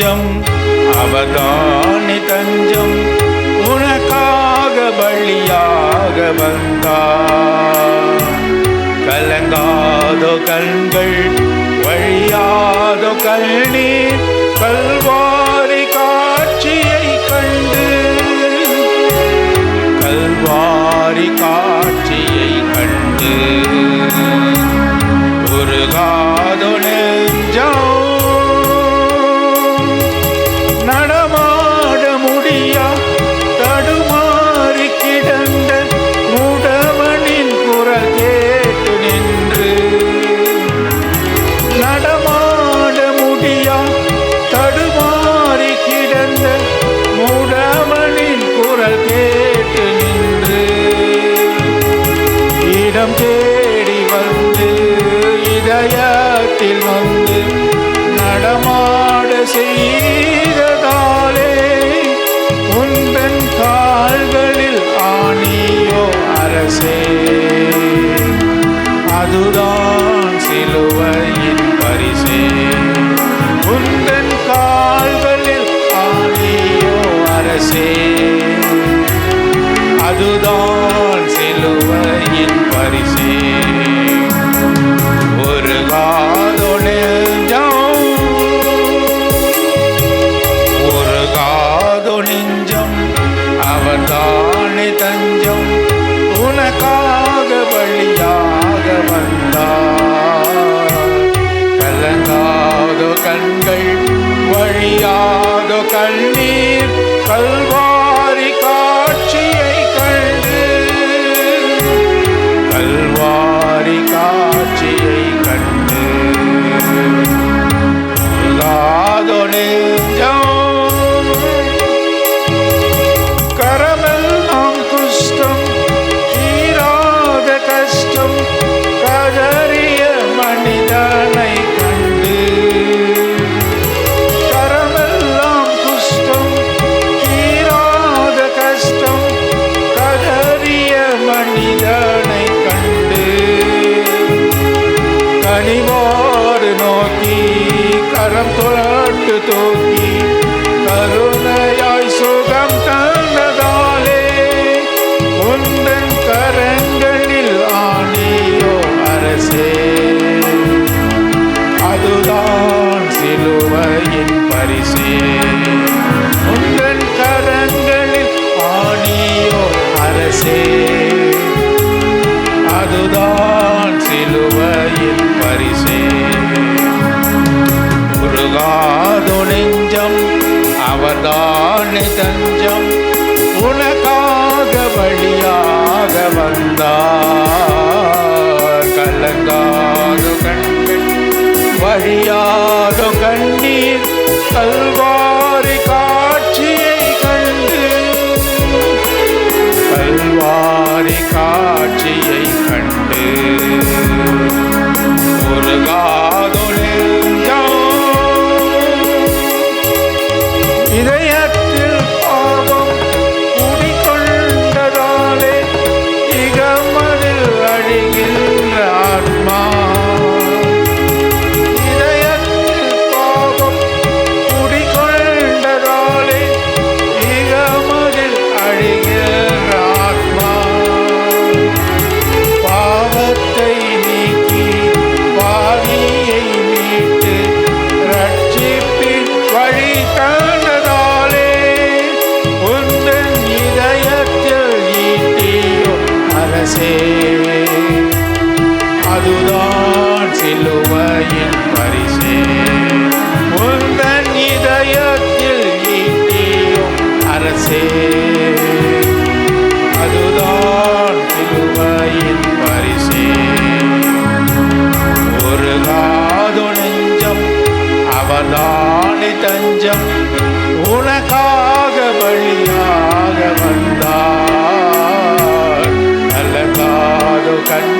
தஞ்சம், அவர்தானே தஞ்சம். உனக்காக பலியாக வந்தார். கலங்காதோ கண்கள், வழியாதோ கண்ணீர், கல்வாரி காட்சியை கண்டு, கல்வாரி காட்சியை கண்டு உருகாதோ நெஞ்சம். நடமாட முடியா தடுமாறி கிடந்த முடவனின் குரல் கேட்டு நின்று, நடமாட முடியா தடுமாறி கிடந்த முடவனின் குரல் கேட்டு நின்று, இடம் தேடி வந்து இதயத்தில் வந்து நடமாட செய்ததாலே, உந்தன் கால்களில் ஆணியோ அரசே, அதுதான் சிலுவையின் பரிசே. உந்தன் கால்களில் ஆணியோ அரசே, அதுதான் சிலுவையின் பரிசே. ஒரு காதோ நெஞ்சம், ஒரு காதோ நெஞ்சம், அவர்தானே தஞ்சம். உனக்காக பலியாக வந்தார். கலங்காதோ கண்கள், வழியாதோ கண்ணீர், கல்வாரி காட்சியை கண்டு, கல்வாரி காட்சியை கண்டு உருகாதோ நெஞ்சம். கரமெல்லாம் குஷ்டம், தீராத கஷ்டம், கதறிய மனிதனை கண்டு, கரமெல்லாம் குஷ்டம், தீராத கஷ்டம், கதறிய மனிதனை கண்டு, கனிவோடு நோக்கி கரம் தொட்டு தூக்கி கருணையாய் சுகம் தந்ததாலே, உந்தன் கரங்களில் ஆணியோ அரசே, அதுதான் சிலுவையின் பரிசே. உந்தன் கரங்களில் ஆணியோ அரசே, அதுதான் சிலுவையின் பரிசே. உருகாதோ நெஞ்சம், அவர்தானே தஞ்சம். உனக்காக பலியாக வந்தார். கலங்காதோ கண்கள், வழியாதோ கண்ணீர், கல்வாரி காட்சியை கண்டு, கல்வாரி காட்சியை கண்டு உருகாதோ நெஞ்சம். இதயத்தில் பாவம் குடிகொண்டதாலே, இகமதில் அழிகின்ற ஆத்மா. இதயத்தில் பாவம் குடிகொண்டதாலே, இகமதில் அழிகின்ற ஆத்மா. பாவத்தை நீக்கி பாவியை மீட்டு ரட்சிப்பின் வழி தந்ததாலே, உந்தன் இதயத்தில் ஈட்டியோ அரசே, அதுதான் சிலுவையின் பரிசே. உந்தன் இதயத்தில் ஈட்டியோ அரசே, அதுதான் சிலுவையின் பரிசே. ஒரு காதோ நெஞ்சம், அவர்தானே தஞ்சம். உனக்காக பலியாக வந்தார். கலங்காதோ கண்